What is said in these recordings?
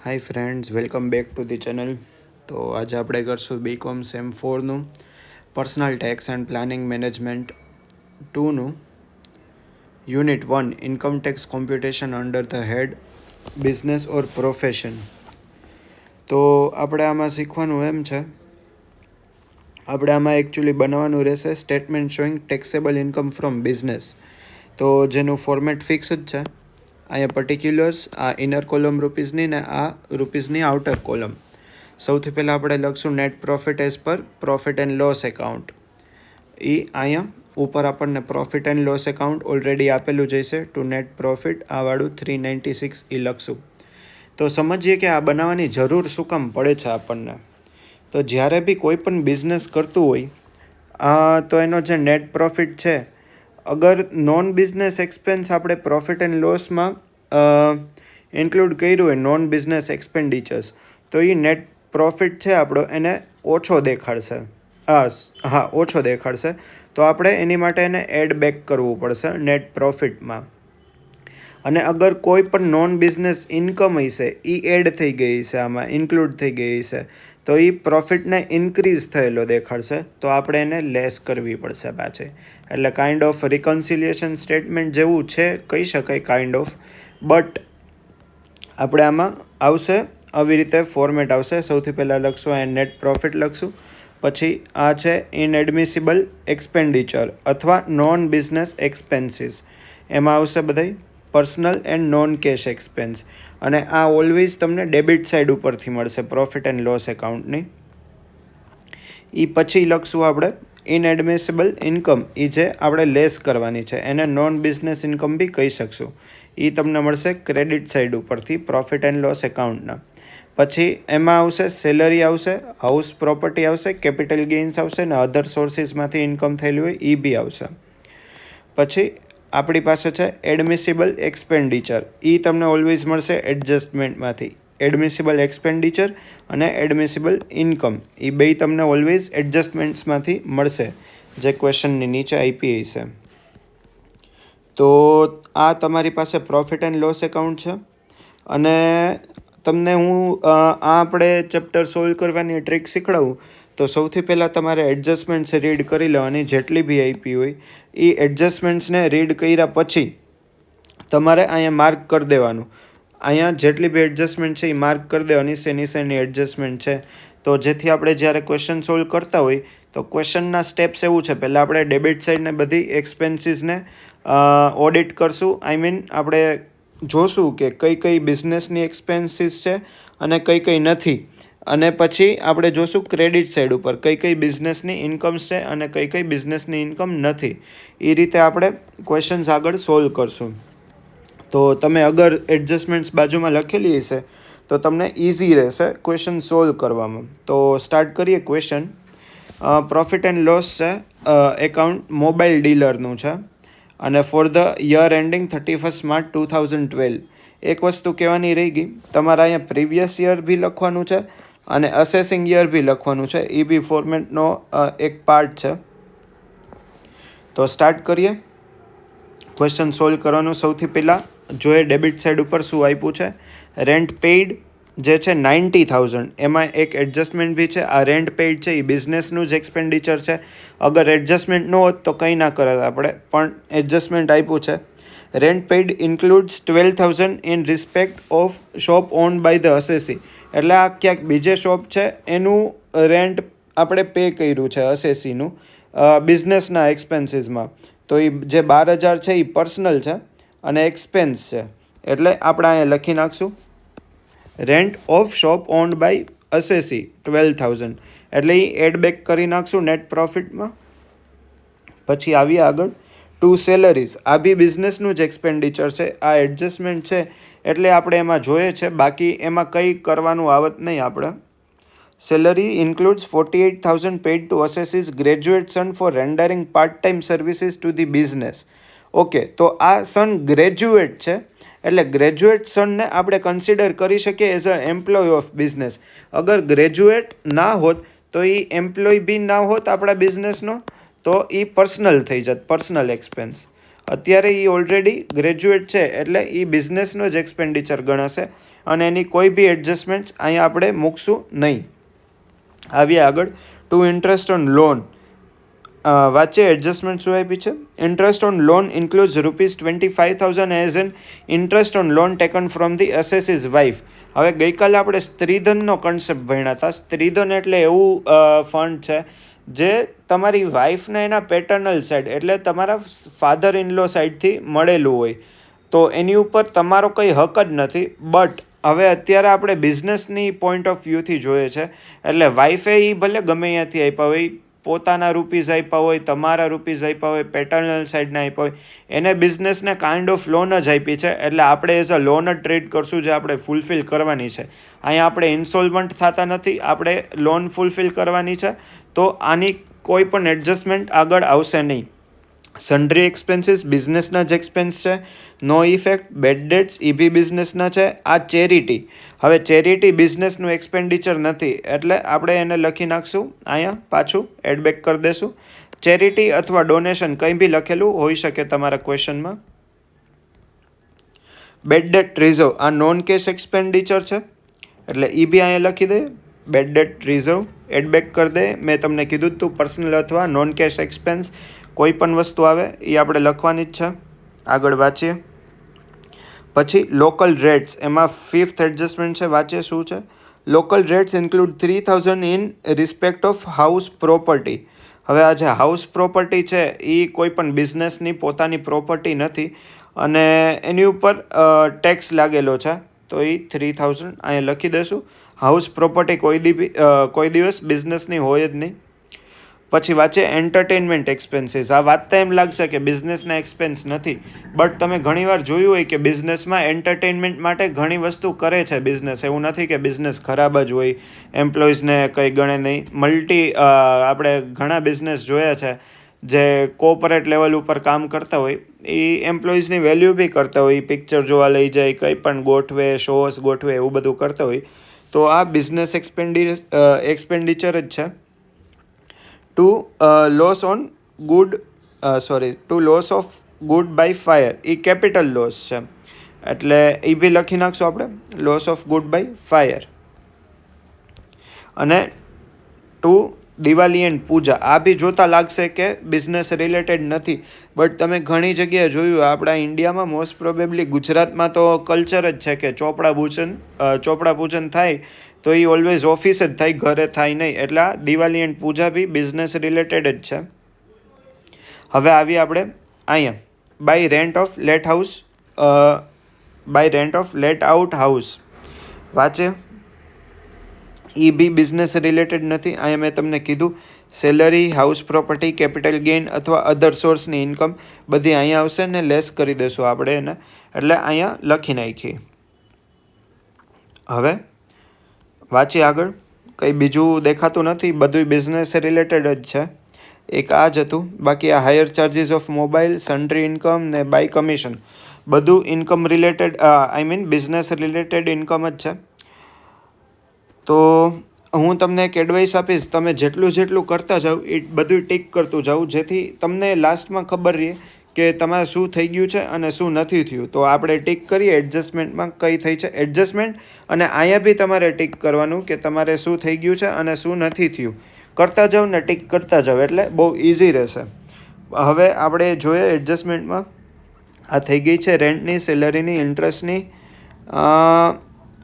Hi friends, welcome back to the channel. તો આજે આપણે કરશું બીકોમ સેમ 4નું personal tax and planning management 2નું unit 1 income tax computation under the head business or profession. તો આપણે આમાં શીખવાનું એમ છે, આપણે આમાં એકચ્યુઅલી બનાવવાનું રહેશે statement showing taxable income from business. તો જેનું ફોર્મેટ ફિક્સ જ છે. અહીંયા પર્ટિક્યુલર્સ, આ ઇનર કોલમ રૂપીઝની ને આ રૂપીઝની આઉટર કોલમ. સૌથી પહેલાં આપણે લખશું net profit as per profit and loss account. અહીંયા ઉપર આપણને profit and loss account already આપેલું જશે ટુ નેટ પ્રોફિટ, આ વાળું 396 એ લખશું. તો સમજીએ કે આ બનાવવાની જરૂર શું કામ પડે છે આપણને. તો જ્યારે બી કોઈ પણ બિઝનેસ કરતું હોય તો એનો જે નેટ પ્રોફિટ છે, અગર નોન બિઝનેસ એક્સપેન્સ આપણે પ્રોફિટ એન્ડ લોસમાં ઇન્ક્લુડ કર્યું હોય, નોન બિઝનેસ એક્સપેન્ડિચર્સ, તો એ નેટ પ્રોફિટ છે આપણો એને ઓછો દેખાડશે. ઓછો દેખાડશે. તો આપણે એની માટે એને એડ બેક કરવું પડશે નેટ પ્રોફિટમાં. અને અગર કોઈ પણ નોન બિઝનેસ ઇન્કમ હશે એ એડ થઈ ગઈ છે, આમાં ઇન્ક્લુડ થઈ ગઈ છે, તો એ પ્રોફિટને ઇન્ક્રીઝ થયેલો દેખાડશે. તો આપણે એને લેસ કરવી પડશે પાછી. એટલે કાઇન્ડ ઓફ રિકન્સિલિયેશન સ્ટેટમેન્ટ જેવું છે કહી શકાય, કાઇન્ડ ઓફ. બટ આપણે આમાં આવશે આવી રીતે ફોર્મેટ આવશે. સૌથી પહેલાં લખશું અહીંયા નેટ પ્રોફિટ લખશું, પછી આ છે ઇનએડમિસિબલ એક્સપેન્ડિચર અથવા નોન બિઝનેસ એક્સપેન્સીસ. એમાં આવશે બધાય personal and non cash expense. અને આ ઓલવેઝ તમને ડેબિટ સાઇડ ઉપરથી મળશે પ્રોફિટ એન્ડ લોસ એકાઉન્ટની. એ પછી લખશું આપણે ઇનએડમિસિબલ ઇન્કમ, એ જે આપણે લેસ કરવાની છે, એને નોન બિઝનેસ ઇન્કમ બી કહી શકશું. એ તમને મળશે ક્રેડિટ સાઇડ ઉપરથી પ્રોફિટ એન્ડ લોસ એકાઉન્ટના. પછી એમાં આવશે સેલરી આવશે, હાઉસ પ્રોપર્ટી આવશે, કેપિટલ ગેઇન્સ આવશે, ને અધર સોર્સિસમાંથી ઇન્કમ થયેલી હોય એ બી આવશે. પછી આપણી પાસે છે એડમિસિબલ એક્સપેન્ડિચર. એ તમને ઓલવેઝ મળશે એડજસ્ટમેન્ટમાંથી. એડમિસિબલ એક્સપેન્ડિચર અને એડમિસિબલ ઇન્કમ, એ બે તમને ઓલવેઝ એડજસ્ટમેન્ટ્સમાંથી મળશે, જે ક્વેશ્ચનની નીચે આપી હશે. તો આ તમારી પાસે પ્રોફિટ એન્ડ લોસ એકાઉન્ટ છે. અને તમને હું આપણે ચેપ્ટર સોલ્વ કરવાની ટ્રીક શીખડાવું. તો સૌથી પહેલાં તમારે એડજસ્ટમેન્ટ્સ રીડ કરી લેવાની, જેટલી બી આપી હોય એ એડજસ્ટમેન્ટ્સને રીડ કર્યા પછી તમારે અહીંયા માર્ક કરી દેવાનું. અહીંયા જેટલી બી એડજસ્ટમેન્ટ છે એ માર્ક કરી દેવાની, શેની એડજસ્ટમેન્ટ છે. તો જેથી આપણે જ્યારે ક્વેશ્ચન સોલ્વ કરતા હોય તો ક્વેશ્ચનના સ્ટેપ્સ એવું છે, પહેલાં આપણે ડેબિટ સાઇડને બધી એક્સપેન્સીસને ઓડિટ કરશું. આપણે જોશું કે કઈ કઈ બિઝનેસની એક્સપેન્સીસ છે અને કઈ કઈ નથી. અને પછી આપણે જોશું ક્રેડિટ સાઇડ ઉપર કઈ કઈ બિઝનેસની ઇન્કમ્સ છે અને કઈ કઈ બિઝનેસની ઇન્કમ નથી. એ રીતે આપણે ક્વેશ્ચન્સ આગળ સોલ્વ કરશું. તો તમે અગર એડજસ્ટમેન્ટ્સ બાજુમાં લખેલી હશે તો તમને ઇઝી રહેશે ક્વેશ્ચન સોલ્વ કરવામાં. તો સ્ટાર્ટ કરીએ ક્વેશ્ચન. પ્રોફિટ એન્ડ લોસ છે એકાઉન્ટ મોબાઈલ ડીલરનું છે અને for the year ending 31 March 2012. એક વસ્તુ કહેવાની રહી ગઈ, તમારે અહીંયા પ્રીવિયસ યર બી લખવાનું છે અને અસેસિંગ યર બી લખવાનું છે. એ બી ફોર્મેટનો એક પાર્ટ છે. તો સ્ટાર્ટ કરીએ ક્વેશ્ચન સોલ્વ કરવાનું. સૌથી પહેલાં જોઈએ ડેબિટ સાઇડ ઉપર શું આપ્યું છે. રેન્ટ પેઇડ જે છે 90,000, એમાં એક એડજસ્ટમેન્ટ બી છે. આ રેન્ટ પેઇડ છે એ બિઝનેસનું જ એક્સપેન્ડિચર છે. અગર એડજસ્ટમેન્ટ ન હોત તો કંઈ ના કરત આપણે, પણ એડજસ્ટમેન્ટ આપ્યું છે. Rent paid includes 12,000 in respect of shop owned by the assessee. એટલે આ ક્યાંક બીજે શોપ છે એનું રેન્ટ આપણે પે કર્યું છે અસેસીનું બિઝનેસના એક્સપેન્સીસમાં. તો એ જે 12,000 છે એ પર્સનલ છે અને એક્સપેન્સ છે. એટલે આપણે અહીંયા લખી નાખશું rent of shop owned by assessee 12,000. એટલે એ એડ બેક કરી નાખશું નેટ પ્રોફિટમાં. પછી આવીએ આગળ ટુ સેલરીઝ. આ બી બિઝનેસનું જ એક્સપેન્ડિચર છે. આ એડજસ્ટમેન્ટ છે એટલે આપણે એમાં જોઈએ છે, બાકી એમાં કંઈ કરવાનું આવત નહીં આપણે. Salary includes 48,000 paid to assessee's graduate son for rendering part time services to the business. Okay, તો આ સન ગ્રેજ્યુએટ છે એટલે ગ્રેજ્યુએટ સનને આપણે કન્સિડર કરી શકીએ as a employ of business. અગર ગ્રેજ્યુએટ ના હોત તો એ એમ્પ્લોય બી ના હોત આપણા બિઝનેસનો, તો એ પર્સનલ થઈ જત, પર્સનલ એક્સપેન્સ. અત્યારે એ ઓલરેડી ગ્રેજ્યુએટ છે એટલે એ બિઝનેસનો જ એક્સપેન્ડિચર ગણાશે અને એની કોઈ બી એડજસ્ટમેન્ટ્સ અહીંયા આપણે મૂકશું નહીં. આવીએ આગળ. To interest on loan. વાંચીએ એડજસ્ટમેન્ટ શું આપી છે. Interest on loan includes ₹25,000 as an interest on loan taken from the assessee's wife. હવે ગઈકાલે આપણે સ્ત્રીધનનો કન્સેપ્ટ ભણ્યા હતા. સ્ત્રીધન એટલે એવું ફંડ છે જે તમારી વાઇફને એના પેટર્નલ સાઈડ એટલે તમારા ફાધર ઇન લો સાઈડથી મળેલું હોય, તો એની ઉપર તમારો કંઈ હક જ નથી. બટ હવે અત્યારે આપણે બિઝનેસની પોઈન્ટ ઓફ વ્યૂથી જોઈએ છે, એટલે વાઇફે એ ભલે ગમે ત્યાંથી આપ્યા હોય, પોતાના રૂપીઝ આપ્યા હોય, તમારા રૂપીઝ આપ્યા હોય, પેટર્નલ સાઈડના આપ્યા હોય, એને બિઝનેસને કાઇન્ડ ઓફ લોન જ આપી છે. એટલે આપણે એઝ અ લોન જ ટ્રીટ કરશું જે આપણે ફૂલફિલ કરવાની છે. અહીંયા આપણે ઇન્સ્ટોલમેન્ટ થતા નથી, આપણે લોન ફૂલફિલ કરવાની છે. તો આની કોઈ પણ એડજસ્ટમેન્ટ આગળ આવશે નહીં. સન્ડ્રી એક્સપેન્સીસ બિઝનેસના જ એક્સપેન્સ છે. નો ઇફેક્ટ. બેડ ડેટ્સ એ બી બિઝનેસના છે. આ ચેરિટી. હવે ચેરિટી બિઝનેસનું એક્સપેન્ડિચર નથી એટલે આપણે એને લખી નાખશું અહીંયા, પાછું એડબેક કરી દેશું. ચેરિટી અથવા ડોનેશન કંઈ બી લખેલું હોઈ શકે તમારા ક્વેશ્ચનમાં. બેડ ડેટ રિઝર્વ આ નોન કેશ એક્સપેન્ડિચર છે એટલે એ બી અહીંયા લખી દે. બેડ ડેટ રિઝર્વ એડબેક કરી દે. મેં તમને કીધું હતું પર્સનલ અથવા નોન કેશ એક્સપેન્સ કોઈ પણ વસ્તુ આવે એ આપણે લખવાની જ છે. આગળ વાંચીએ. પછી લોકલ રેટ્સ, એમાં 5th એડજસ્ટમેન્ટ છે. વાંચીએ શું છે. Local rates include 3,000 in respect of house property. હવે આ જે હાઉસ પ્રોપર્ટી છે એ કોઈ પણ બિઝનેસની પોતાની પ્રોપર્ટી નથી અને એની ઉપર ટેક્સ લાગેલો છે, તો એ 3,000 અહીંયા લખી દઈશું. હાઉસ પ્રોપર્ટી કોઈ દિવસ બિઝનેસની હોય જ નહીં. પછી વાંચે એન્ટરટેનમેન્ટ એક્સપેન્સીસ. આ વાંચતા એમ લાગશે કે બિઝનેસના એક્સપેન્સ નથી, બટ તમે ઘણીવાર જોયું હોય કે બિઝનેસમાં એન્ટરટેનમેન્ટ માટે ઘણી વસ્તુ કરે છે બિઝનેસ. એવું નથી કે બિઝનેસ ખરાબ જ હોય, એમ્પ્લોઈઝને કંઈ ગણે નહીં. આપણે ઘણા બિઝનેસ જોયા છે જે કોર્પોરેટ લેવલ ઉપર કામ કરતા હોય, એ એમ્પ્લોઈઝની વેલ્યુ બી કરતા હોય, પિક્ચર જોવા લઈ જાય, કંઈ પણ ગોઠવે, શોઝ ગોઠવે, એવું બધું કરતા હોય. તો આ બિઝનેસ એક્સપેન્ડિચર જ છે. To loss of good by fire એ કેપિટલ લોસ છે એટલે એ બી લખી નાખશું આપણે, loss of good by fire. અને ટુ દિવાળી એન્ડ પૂજા. આ બી જોતા લાગશે કે બિઝનેસ રિલેટેડ નથી, બટ તમે ઘણી જગ્યાએ જોયું આપણા ઇન્ડિયામાં, મોસ્ટ પ્રોબેબલી ગુજરાતમાં તો કલ્ચર જ છે કે ચોપડા પૂજન થાય તો એ ઓલવેઝ ઓફિસ જ થાય, ઘરે થાય નહીં. એટલે દિવાળી એન્ડ પૂજા બી બિઝનેસ રિલેટેડ જ છે. હવે આવીએ આપણે અહીંયા. By rent of let out house. વાંચે એ બી બિઝનેસ રિલેટેડ નથી. અહીંયા મેં તમને કીધું salary, house property, capital gain અથવા અધર સોર્સની ઇન્કમ બધી અહીંયા આવશે ને લેસ કરી દેશું આપણે એને, એટલે અહીંયા લખી નાખીએ. હવે વાંચીએ આગળ. કંઈ બીજું દેખાતું નથી, બધું બિઝનેસ રિલેટેડ જ છે. એક આ જ હતું. બાકી આ hire charges of mobile, sundry income ને બાય કમિશન બધું income related, business related income જ છે. તો હું તમને એક એડવાઇસ આપીશ, તમે જેટલું કરતા જાઓ એ બધું ટીક કરતું જાઓ, જેથી તમને લાસ્ટમાં ખબર રહે કે તમારે શું થઈ ગયું છે અને શું નથી થયું. તો આપણે ટીક કરીએ એડજસ્ટમેન્ટમાં કઈ થઈ છે એડજસ્ટમેન્ટ, અને અહીંયા બી તમારે ટીક કરવાનું કે તમારે શું થઈ ગયું છે અને શું નથી થયું. કરતા જાઓ ને ટીક કરતા જાઓ એટલે બહુ ઇઝી રહેશે. હવે આપણે જોઈએ એડજસ્ટમેન્ટમાં. આ થઈ ગઈ છે રેન્ટની, સેલરીની, ઇન્ટરેસ્ટની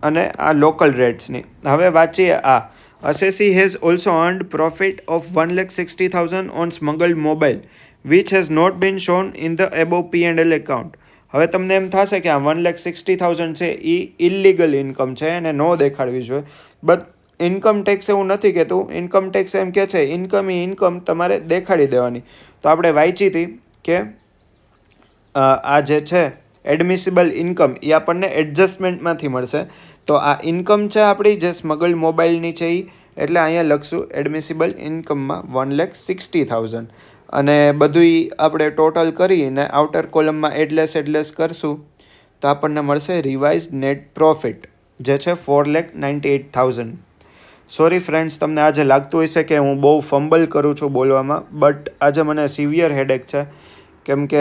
અને આ લોકલ રેટ્સની. હવે વાંચીએ આ. Assessee has also earned profit of 1,60,000 on smuggled mobile, which has not been shown in the above P&L account. હવે તમને એમ થશે કે આ 1,60,000 છે એ ઇલીગલ ઇન્કમ છે અને નો દેખાડવી જોઈએ, બટ ઇન્કમ ટેક્સ એવું નથી કહેતું. ઇન્કમ ટેક્સ એમ કહે છે ઇન્કમ તમારે દેખાડી દેવાની. તો આપણે વાંચી હતી કે આ જે છે એડમિસિબલ ઇન્કમ એ આપણને એડજસ્ટમેન્ટમાંથી મળશે. તો આ ઇન્કમ છે આપણી જે સ્મગલ્ડ મોબાઈલની છે એ, એટલે અહીંયા લખશું એડમિસિબલ ઇન્કમમાં 1,60,000 અને બધું આપણે ટોટલ કરીને આઉટર કોલમમાં એડલેસ કરશું તો આપણને મળશે રિવાઇઝ નેટ પ્રોફિટ જે છે 4,98,000. સોરી ફ્રેન્ડ્સ, તમને આજે લાગતું હશે કે હું બહુ ફમ્બલ કરું છું બોલવામાં, બટ આજે મને સિવિયર હેડેક છે કેમ કે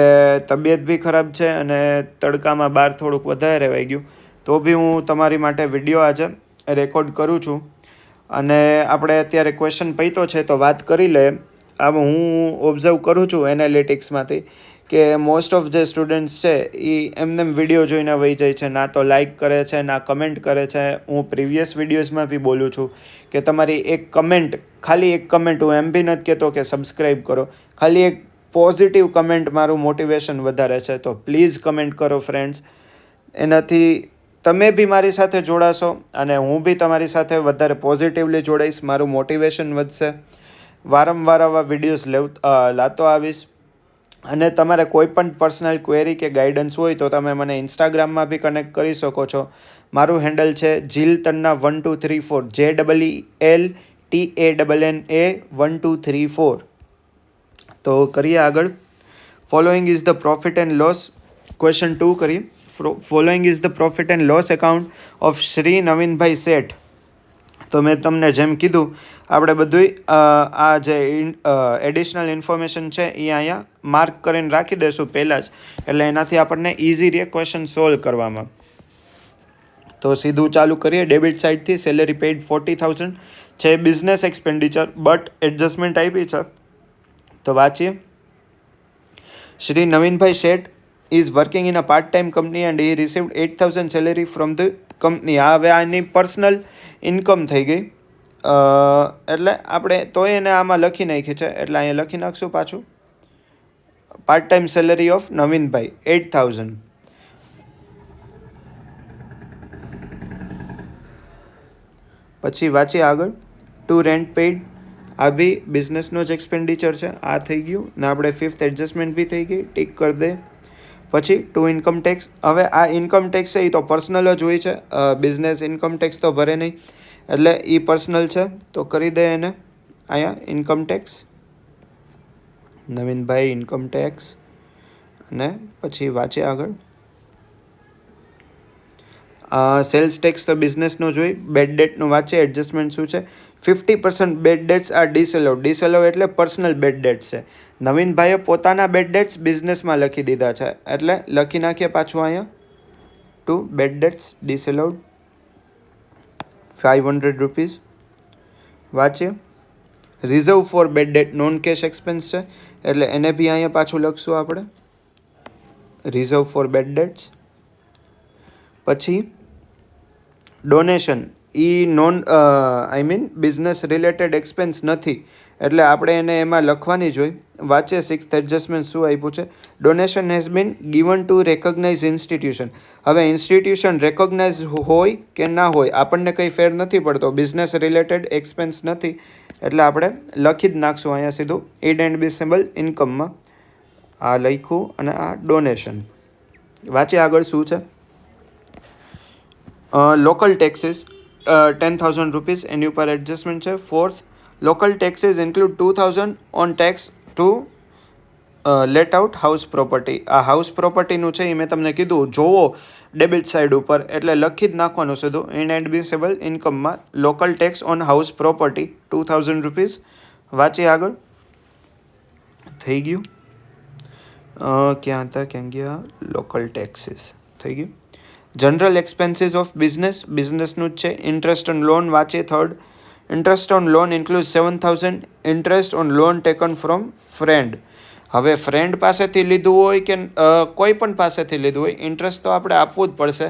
તબિયત બી ખરાબ છે અને તડકામાં બહાર થોડુંક વધારે રહેવાઈ ગયું. તો બી હું તમારી માટે વિડીયો આજે રેકોર્ડ કરું છું. અને આપણે અત્યારે ક્વેશ્ચન પૈતો છે તો વાત કરી લે. આમ હું ઓબ્ઝર્વ કરું છું એનાલિટિક્સમાંથી કે મોસ્ટ ઓફ જે સ્ટુડન્ટ્સ છે એ એમને વિડીયો જોઈને વહી જાય છે, ના તો લાઇક કરે છે, ના કમેન્ટ કરે છે. હું પ્રીવિયસ વિડીયોઝમાં બી બોલું છું કે તમારી એક કમેન્ટ, ખાલી એક કમેન્ટ, હું એમ બી નથી કહેતો કે સબસ્ક્રાઈબ કરો, ખાલી એક પોઝિટિવ કમેન્ટ મારું મોટિવેશન વધારે છે. તો પ્લીઝ કમેન્ટ કરો ફ્રેન્ડ્સ. એનાથી તમે બી મારી સાથે જોડાશો અને હું બી તમારી સાથે વધારે પોઝિટિવલી જોડાઈશ. મારું મોટિવેશન વધશે. વારંવાર આવા વિડીયોઝ લાતો આવીશ. અને તમારે કોઈ પણ પર્સનલ ક્વેરી કે ગાઈડન્સ હોય તો તમે મને ઇન્સ્ટાગ્રામમાં બી કનેક્ટ કરી શકો છો. મારું હેન્ડલ છે JILTANNA1234, JEELTANNA1234. તો કરીએ આગળ. Following is the profit and loss. Question 2 કરીએ. Following is the profit and loss account of Shri Navinbhai શેઠ. તો મેં તમને જેમ કીધું, આપણે બધું આ જે એડિશનલ ઇન્ફોર્મેશન છે એ અહીંયા માર્ક કરીને રાખી દઈશું પહેલાં જ, એટલે એનાથી આપણને ઇઝી રહે ક્વેશ્ચન સોલ્વ કરવામાં. તો સીધું ચાલુ કરીએ. ડેબિટ સાઇડથી સેલેરી પેઇડ 40,000 છે, બિઝનેસ એક્સપેન્ડિચર, બટ એડજસ્ટમેન્ટ આપી છે. તો વાંચીએ. શ્રી નવીનભાઈ શેઠ is working in a part-time company and he received 8,000 salary from the company. આ હવે આની પર્સનલ ઇન્કમ થઈ ગઈ. એટલે આપણે તોય એને આમાં લખી નાખી છે, એટલે અહીંયા લખી નાખશું પાછું. Part time salary of Navinbhai 8,000. પછી વાંચીએ આગળ. ટુ રેન્ટ પેઇડ, આ બી બિઝનેસનો જ એક્સપેન્ડિચર છે. આ થઈ ગયું ને આપણે ફિફ્થ એડજસ્ટમેન્ટ બી થઈ ગઈ, ટીક કરી દે. પછી ટુ ઇન્કમ ટેક્સ. હવે આ ઇન્કમ ટેક્સ છે એ તો પર્સનલ જ હોય છે, બિઝનેસ ઇન્કમ ટેક્સ તો ભરે નહીં, એટલે એ પર્સનલ છે. તો કરી દે એને અહીંયા income tax, Navinbhai income tax. અને પછી વાંચે આગળ. સેલ્સ ટેક્સ તો બિઝનેસનો જોઈ. બેડ ડેટનું વાંચે. એડજસ્ટમેન્ટ શું છે? 50% બેડ ડેટ્સ આર ડિસઅલાઉડ. ડિસઅલાઉડ એટલે પર્સનલ બેડ ડેટ્સ છે. નવીનભાઈએ પોતાના બેડ ડેટ્સ બિઝનેસમાં લખી દીધા છે, એટલે લખી નાખીએ પાછું અહીંયા. To bad debts disallowed 500 rupees. વાંચીએ. Reserve for bad debt non cash expense છે, એટલે એને બી અહીંયા પાછું લખશું આપણે, રિઝર્વ ફોર બેડ ડેટ્સ. પછી ડોનેશન, બિઝનેસ રિલેટેડ એક્સપેન્સ નથી, એટલે આપણે એને એમાં લખવાની જ હોય. વાંચે. સિક્સ્થ એડજસ્ટમેન્ટ શું આપ્યું છે? Donation has been given to recognise institution. હવે ઇન્સ્ટિટ્યુશન રેકોગ્નાઇઝ હોય કે ના હોય આપણને કંઈ ફેર નથી પડતો, બિઝનેસ રિલેટેડ એક્સપેન્સ નથી, એટલે આપણે લખી જ નાખશું અહીંયા સીધું ઇનએડમિસિબલ ઇન્કમમાં. આ લખ્યું અને આ ડોનેશન. વાંચે આગળ શું છે? લોકલ ટેક્સીસ 10,000 રૂપીઝ એની ઉપર એડજસ્ટમેન્ટ છે. Fourth, local taxes include 2,000 on tax to let out house property. આ હાઉસ પ્રોપર્ટીનું છે એ મેં તમને કીધું જોવો ડેબિટ સાઇડ ઉપર, એટલે લખી જ નાખવાનું સીધું ઇનએડમિસિબલ ઇન્કમમાં local tax on house property 2,000 rupees. વાંચીએ આગળ. થઈ ગયું. ક્યાં ગયા? લોકલ ટેક્સીસ થઈ ગયું. જનરલ એક્સપેન્સીસ ઓફ બિઝનેસ, બિઝનેસનું જ છે. ઇન્ટરેસ્ટ ઓન લોન વાંચીએ. Third, interest on loan include 7,000 interest on loan taken from friend. હવે ફ્રેન્ડ પાસેથી લીધું હોય કે કોઈ પણ પાસેથી લીધું હોય, ઇન્ટરેસ્ટ તો આપણે આપવું જ પડશે.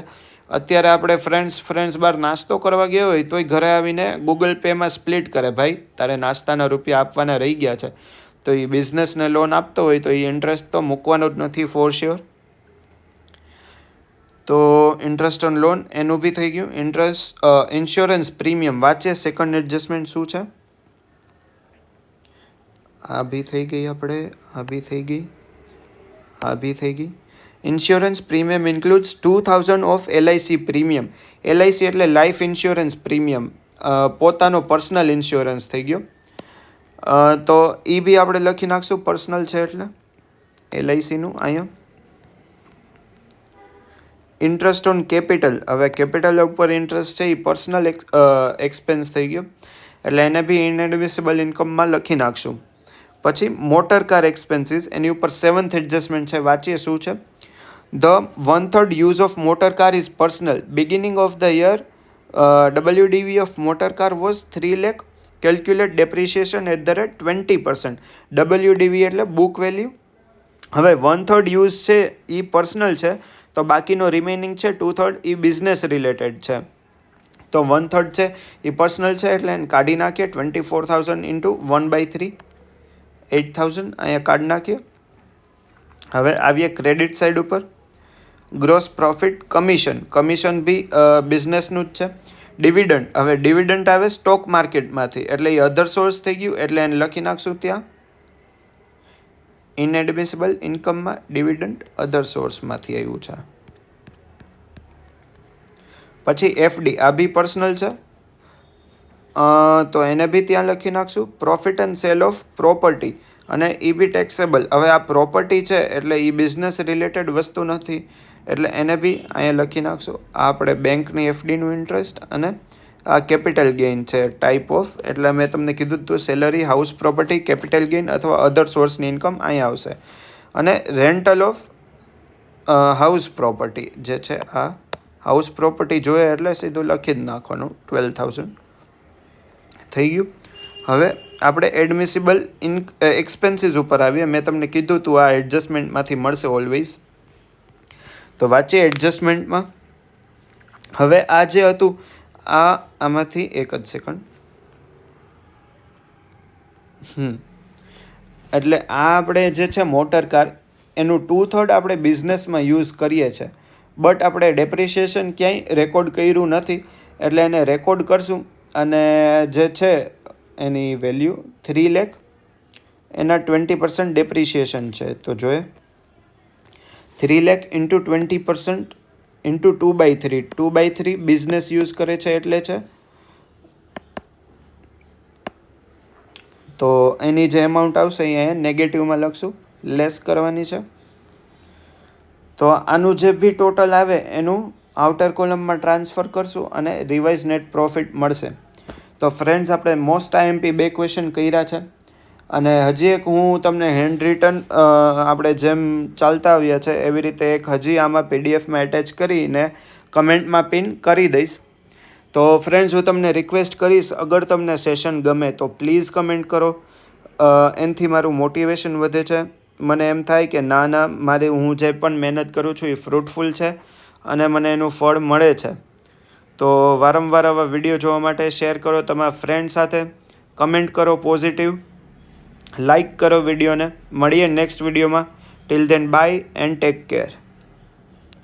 અત્યારે આપણે ફ્રેન્ડ્સ બહાર નાસ્તો કરવા ગયા હોય તોય ઘરે આવીને ગૂગલ પેમાં સ્પ્લિટ કરે, ભાઈ તારે નાસ્તાના રૂપિયા આપવાના રહી ગયા છે. તો એ બિઝનેસને લોન આપતો હોય તો એ ઇન્ટરેસ્ટ તો મૂકવાનો જ નથી ફોર શ્યોર. તો ઇન્ટરેસ્ટ ઓન લોન એનું બી થઈ ગયું. ઇન્સ્યોરન્સ પ્રીમિયમ વાંચે. સેકન્ડ એડજસ્ટમેન્ટ શું છે? આ બી થઈ ગઈ આપણે, આ બી થઈ ગઈ, આ બી થઈ ગઈ. Insurance premium includes 2,000 of LIC premium. LIC એટલે લાઈફ ઇન્સ્યોરન્સ પ્રીમિયમ, પોતાનો પર્સનલ ઇન્સ્યોરન્સ થઈ ગયો. તો એ બી આપણે લખી નાખશું, પર્સનલ છે એટલે LICનું અહીંયા. ઇન્ટરેસ્ટ ઓન કેપિટલ, હવે કેપિટલ ઉપર ઇન્ટરેસ્ટ છે એ પર્સનલ એક્સપેન્સ થઈ ગયો, એટલે એને બી ઇનએડમિસિબલ ઇન્કમમાં લખી નાખશું. પછી મોટર કાર એક્સપેન્સીસ, એની ઉપર 7th એડજસ્ટમેન્ટ છે, વાંચીએ શું છે. The 1/3 use of motor car is personal. Beginning of the year, WDV of motor car was 3 lakh. Calculate depreciation at the rate 20%. WDV એટલે book value. હવે 1/3 યુઝ છે એ personal છે, તો બાકીનો રિમેનિંગ છે 2/3 એ બિઝનેસ રિલેટેડ છે. તો 1/3 છે એ પર્સનલ છે એટલે એને કાઢી નાખીએ. 24,000 ઇન્ટુ 1/3 8,000 અહીંયા કાઢી નાખીએ. હવે આવીએ ક્રેડિટ સાઇડ ઉપર. ગ્રોસ પ્રોફિટ, કમિશન બી બિઝનેસનું જ છે. ડિવિડન્ડ, હવે ડિવિડન્ડ આવે સ્ટોક માર્કેટમાંથી એટલે એ અધર સોર્સ થઈ ગયું એટલે એને લખી નાખશું ત્યાં ઇનએડમિસિબલ ઇન્કમમાં ડિવિડન્ડ અધર સોર્સમાંથી આવ્યું છે. પછી એફડી, આ બી પર્સનલ છે તો એને બી ત્યાં લખી નાખશું. Profit and cell of property અને એ બી ટેક્સેબલ. હવે આ પ્રોપર્ટી છે એટલે એ બિઝનેસ રિલેટેડ વસ્તુ નથી એટલે એને બી અહીંયા લખી નાખશું. આ આપણે બેંકની એફડીનું ઇન્ટરેસ્ટ અને આ કેપિટલ ગેઇન છે ટાઈપ ઓફ, એટલે મેં તમને કીધું હતું salary, house property, capital gain અથવા અધર સોર્સની ઇન્કમ અહીંયા આવશે. અને રેન્ટલ ઓફ હાઉસ પ્રોપર્ટી જે છે, આ હાઉસ પ્રોપર્ટી જોઈએ એટલે સીધું લખી જ નાખવાનું 12,000 થઈ ગયું. હવે આપણે એડમિસિબલ એક્સપેન્સીસ ઉપર આવીએ. મેં તમને કીધું હતું આ એડજસ્ટમેન્ટમાંથી મળશે ઓલવેઝ. તો વાંચીએ એડજસ્ટમેન્ટમાં. હવે આ જે હતું આમાંથી એક જ સેકન્ડ. એટલે આ આપણે જે છે મોટર કાર એનું 2/3 આપણે બિઝનેસમાં યુઝ કરીએ છીએ, બટ આપણે ડેપ્રિશિએશન ક્યાંય રેકોર્ડ કર્યું નથી એટલે એને રેકોર્ડ કરશું. અને જે છે એની વેલ્યુ 3 લાખ, એના 20% ડેપ્રિશિએશન છે. તો જોઈએ 3 lakh into 20% into 2/3, 2/3 business use કરે છે એટલે છે. તો એની જે એમાઉન્ટ આવશે અહીંયા નેગેટિવમાં લખશું, લેસ કરવાની છે. તો આનું જે બી ટોટલ આવે એનું આઉટર કોલમમાં ટ્રાન્સફર કરશું અને રિવાઇઝ નેટ પ્રોફિટ મળશે. તો ફ્રેન્ડ્સ, આપણે મોસ્ટ આઈએમપી 2 ક્વેશ્ચન કર્યા છે અને હજી એક હું તમને હેન્ડ રિટન આપણે જેમ ચાલતા આવ્યા છે એવી રીતે એક હજી આમાં પીડીએફમાં એટેચ કરીને કમેન્ટમાં પિન કરી દઈશ. તો ફ્રેન્ડ્સ, હું તમને રિક્વેસ્ટ કરીશ, અગર તમને સેશન ગમે તો પ્લીઝ કમેન્ટ કરો. એનાથી મારું મોટિવેશન વધે છે. મને એમ થાય કે ના મારે હું જે પણ મહેનત કરું છું એ ફ્રૂટફુલ છે અને મને એનું ફળ મળે છે. તો વારંવાર આવા વિડીયો જોવા માટે શેર કરો તમારા ફ્રેન્ડ સાથે, કમેન્ટ કરો પોઝિટિવ, લાઈક કરો વિડીયોને. મળીએ નેક્સ્ટ વિડીયોમાં. Till then by and take care.